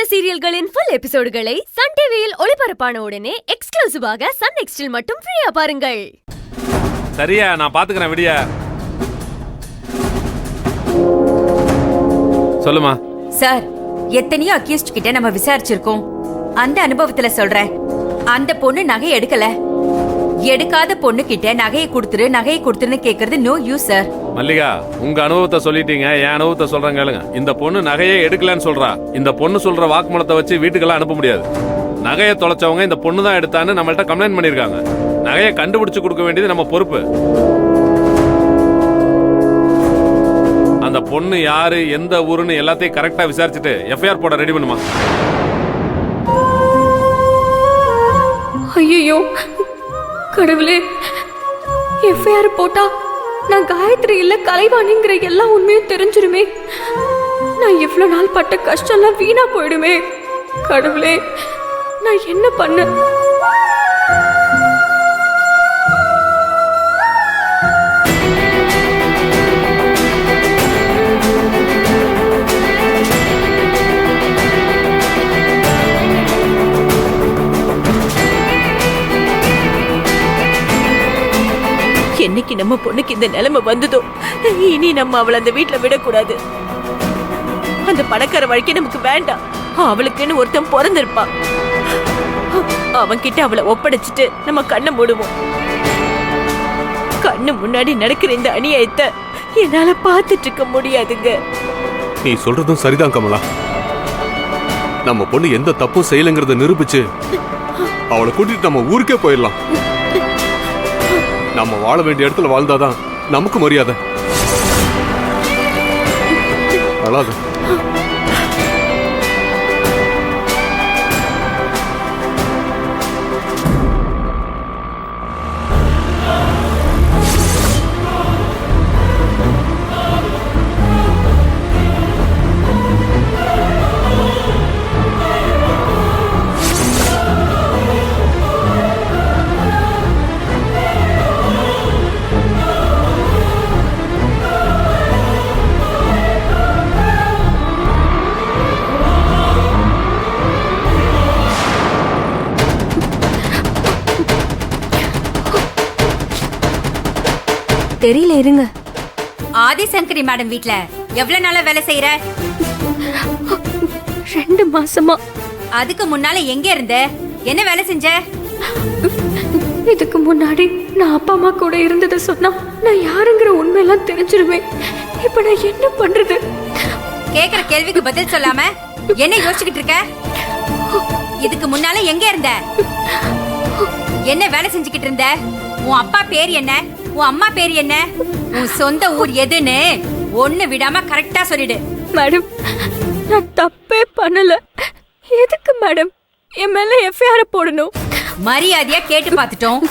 சீரியல்களின் full எபிசோடுகளை Sun டிவியில் ஒளிபரப்பான உடனே எக்ஸ்க்ளூசிவாக சன் நெக்ஸ்டில் மட்டும் ஃப்ரீயா பாருங்கள். சரியா, நான் பாத்துக்கிறேன். விடியா சொல்லுமா. சார், எத்தனையோ அக்யூஸ்ட் கிட்ட நம்ம விசாரிச்சிருக்கோம். அந்த அனுபவத்துல சொல்றேன், அந்த பொண்ணு நகை எடுக்காத பொண்ணு கிட்ட நகையை கொடுத்துருன்னு கேக்குறது நோ யூஸ் சார். மல்லிகா, உங்க அனுபவத்தை சொல்லிட்டீங்க, என் அனுபவத்தை சொல்றேன் கேளுங்க. இந்த பொண்ணு நகையே எடுக்கலன்னு சொல்றா. இந்த பொண்ணு சொல்ற வாக்குமூலத்தை வச்சு வீட்டுக்கெல்லாம் அனுப்ப முடியாது. நகையை தொலைச்சவங்க இந்த பொண்ணு தான் எடுத்தான்னு நம்மள்ட்ட கம்ப்ளைண்ட் பண்ணிருக்காங்க. நகையை கண்டுபிடிச்சு கொடுக்க வேண்டியது நம்ம பொறுப்பு. அந்த பொண்ணு யாரு, எந்த ஊருன்னு எல்லாத்தையும் கரெக்டா விசாரிச்சுட்டு எஃப்ஐஆர் போட ரெடி பண்ணுமா. ஐயோ கடவுளே, எஃப்ஐஆர் போட்டா நான் காயத்ரி இல்ல கலைவாணிங்கிற எல்லா உண்மையும் தெரிஞ்சிருமே. நான் இவ்வளவு நாள் பட்ட கஷ்டம்லாம் வீணா போயிடுமே. கடவுளே, நான் என்ன பண்ண? என்னைக்கு நம்ம பொண்ணுக்கு இந்த நிலைமை வந்ததோ, இனி நம்ம அவளை அந்த வீட்டுல விடக்கூடாது. அந்த பணக்கார வாழ்க்கை நமக்கு வேண்டாம். அவளுக்குன்னு ஒருத்தன் பிறந்திருப்பான். அவன்கிட்ட அவளை ஒப்படைச்சிட்டு நம்ம கண்ணை மூடுவோம். கண்ணு முன்னாடி நடக்கிற இந்த அநியாயத்தை என்னால பார்த்துட்டு இருக்க முடியாதுங்க. நீ சொல்றதும் சரிதான் கமலா. நம்ம பொண்ணு எந்த தப்பும் செய்யலங்கிறத நிரூபிச்சு அவளை கூட்டிட்டு நம்ம ஊருக்கே போயிடலாம். நம்ம வாழ வேண்டிய இடத்துல வாழ்ந்தாதான் நமக்கு மரியாதை. அழாத. தெரியல, இருங்க. ஆதிசங்கரி மேடம் வீட்ல எவ்வளவு நாளா வேலை செய்யற? 2 மாசமா. அதுக்கு முன்னால எங்க இருந்த? என்ன வேலை செஞ்ச? இதுக்கு முன்னாடி நான் அப்பா அம்மா கூட இருந்ததை சொன்னா நான் யாருங்கிற உண்மையெல்லாம் தெரிஞ்சிருமே. இப்ப நான் என்ன பண்றது? கேக்குற கேள்விக்கு பதில் சொல்லாம என்ன யோசிச்சுக்கிட்டு இருக்க? இதுக்கு முன்னால எங்க இருந்த? என்ன வேலை செஞ்சுக்கிட்டு இருந்த? உன் அப்பா பேர் என்ன? உன் அம்மா பேர் என்ன? உன் சொந்த ஊர் எதுன்னு ஒண்ணு விடாம கரெக்டா சொல்லிடு. மேடம், நான் தப்பே பண்ணல. எதுக்கு மேடம் என் மேல எஃப்ஐஆர் போடணும்? மரியாதையா கேட்டு பார்த்துட்டோம்,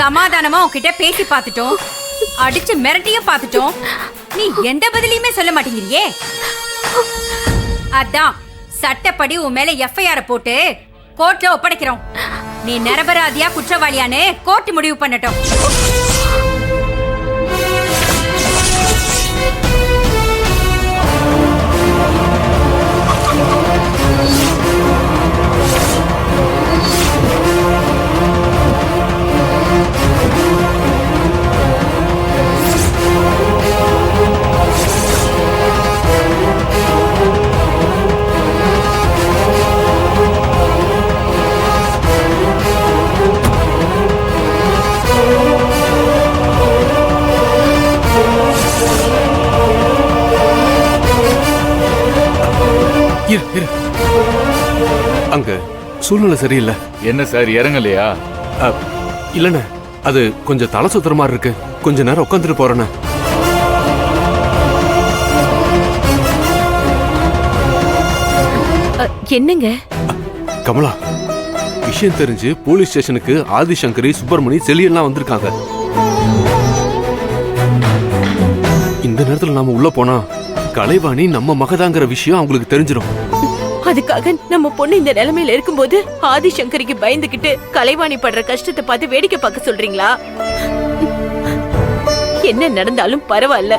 சமாதானமா உன்கிட்ட பேசி பார்த்துட்டோம், அடிச்சு மிரட்டியும் பார்த்துட்டோம். நீ எந்த பதிலையுமே சொல்ல மாட்டேங்கிறியே. அதான் சட்டப்படி உன் மேல எஃப்ஐஆர் போட்டு கோர்ட்ல ஒப்படைக்கிறோம். நீ நிரபராதியா குற்றவாளியான்னு கோர்ட் முடிவு பண்ணட்டும். அங்க சூழ்நிலை சரியில்லை. என்ன சார், இறங்கலையா? இல்லண்ணே, அது கொஞ்சம் தலை சுத்துற மாதிரி இருக்கு. கொஞ்ச நேரம் உட்காந்துட்டு போறேண்ணே. என்னங்க கமலா, விஷயம் தெரிஞ்சு போலீஸ் ஸ்டேஷனுக்கு ஆதிசங்கரி, சுப்பிரமணி, செலியெல்லாம் வந்திருக்காங்க. இந்த நேரத்துல நாம உள்ள போனா கலைவாணி நம்ம மகதாங்கிற விஷயம் அவங்களுக்கு தெரிஞ்சிடும். அதுக்காக நம்ம பொண்ணு இந்த நிலைமையில இருக்கும்போது ஆதிசங்கரிக்கு பயந்துகிட்டு கலைவாணி படுற கஷ்டத்தை பார்த்து வேடிக்கை பார்க்க சொல்றீங்களா? என்ன நடந்தாலும் பரவாயில்ல,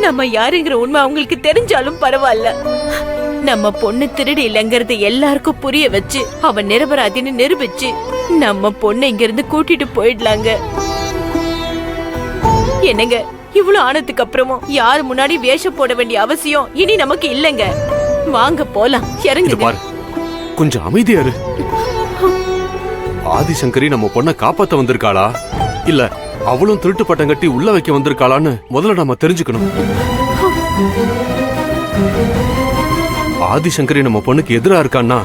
நம்ம யாருங்கிற உண்மை அவங்களுக்கு தெரிஞ்சாலும் பரவாயில்ல. நம்ம பொண்ணு திருடி இல்லைங்கறது எல்லாருக்கும் புரிய வச்சு அவ நிரபராதின்னு நிரூபிச்சு நம்ம பொண்ணு இங்க இருந்து கூட்டிட்டு போயிடலாங்க. என்னங்க, இவ்வளவு ஆனதுக்கு அப்புறமும் யாரு முன்னாடி வேஷம் போட வேண்டிய அவசியம் இனி நமக்கு இல்லங்க. வாங்க போலாம், இது இறங்குங்க. பாரு, கொஞ்சம் அமைதியா இரு. ஆதிசங்கரி நம்ம பொண்ணை காப்பாத்த வந்திருக்காளா இல்ல அவளும் திருட்டு பட்டம் கட்டி உள்ள வைக்க வந்திருக்காளான்னு முதல்ல நாம தெரிஞ்சுக்கணும். ஆதிசங்கரி நம்ம பொண்ணுக்கு எதிரா இருக்கான்னா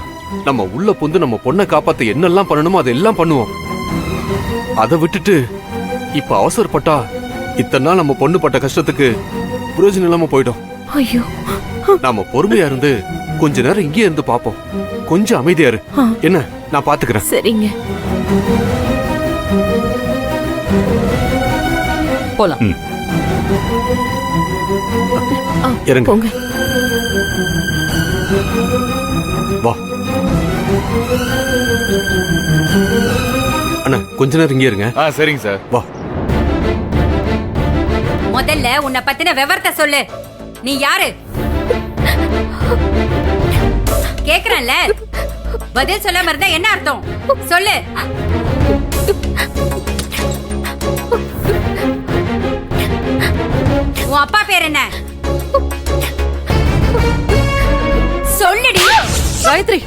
நம்ம உள்ள புந்து நம்ம பொண்ணை காப்பாத்த என்னெல்லாம் பண்ணணுமோ அதெல்லாம் பண்ணுவோம். அதை விட்டுட்டு இப்ப அவசரப்பட்டா இத்தனை நாள் நம்ம பொண்ணு பட்ட கஷ்டத்துக்கு பிரயோஜனம் இல்லாம போயிடும். ஐயோ, நாம பொறுமையா இருந்து கொஞ்ச நேரம் இங்கே இருந்து பாப்போம். கொஞ்சம் அமைதியா இரு. என்ன, நான் பாத்துக்கிறேன். சரிங்க. போலாம். இறங்க. போங்க. வா அண்ணா, கொஞ்ச நேரம் இங்கே இருங்க. சரிங்க சார். வா. முதல்ல உன்னை பத்தின விவரத்தை சொல்லு. நீ யாரு? கேக்குறேன்ல, பதில் சொல்லாம இருந்தா என்ன அர்த்தம்? சொல்லு. உன் அப்பா பேர் என்ன? சொல்லுடி. காயத்ரி,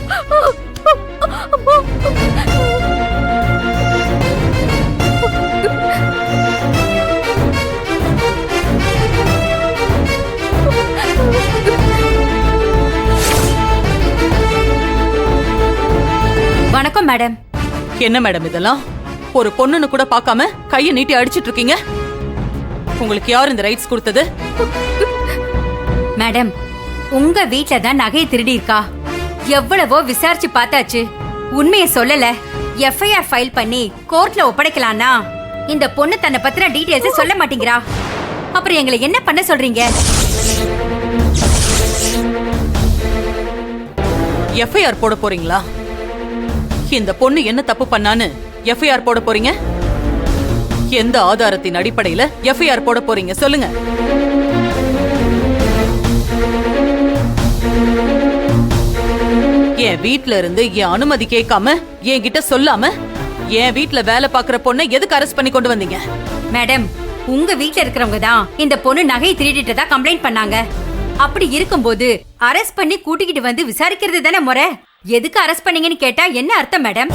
வணக்கம் மேடம். என்ன மேடம் இதெல்லாம்? ஒரு பொண்ணுன்னு கூட பார்க்காம கையை நீட்டி அடிச்சிட்டு இருக்கீங்க. உங்களுக்கு யார் இந்த ரைட்ஸ் கொடுத்தது? மேடம், உங்க வீட்ல தான் நகையை திருடி இருக்கா. எவ்வளவோ விசாரிச்சு பார்த்தாச்சு, உண்மையை சொல்லல. எஃப்ஐஆர் ஃபைல் பண்ணி கோர்ட்ல ஒப்படைக்கலாம்னா இந்த பொண்ணு தன்னை பத்தின டீடைல்ஸ் சொல்ல மாட்டேங்கிறா. அப்புறம் எங்களை என்ன பண்ண சொல்றீங்க? எஃப்ஐஆர் போட போறீங்களா? இந்த பொண்ணு என்ன தப்பு பண்ணான்னு எஃப்ஐஆர் போட போறீங்க? எந்த ஆதாரத்தின் அடிப்படையில எஃப்ஐஆர் போட போறீங்க சொல்லுங்க. என் வீட்ல இருந்து என் அனுமதி கேட்காம என்கிட்ட சொல்லாம என் வீட்ல வேலை பாக்குற பொண்ணை எதுக்கு அரெஸ்ட் பண்ணி கொண்டு வந்தீங்க? மேடம், உங்க வீட்ல இருக்கிறவங்க தான் இந்த பொண்ணு நகையை திருடிட்டதா கம்ப்ளைண்ட் பண்ணாங்க. அப்படி இருக்கும்போது அரெஸ்ட் பண்ணி கூட்டிக்கிட்டு வந்து விசாரிக்கிறது தானே முறை. எதுக்கு அரெஸ்ட் பண்ணீங்கன்னு கேட்டா என்ன அர்த்தம் மேடம்?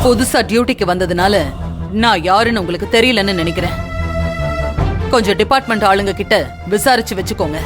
புதுசா டியூட்டிக்கு வந்ததுனால நான் யாருன்னு உங்களுக்கு தெரியலன்னு நினைக்கிறேன். கொஞ்சம் டிபார்ட்மெண்ட் ஆளுங்க கிட்ட விசாரிச்சு வச்சுக்கோங்க.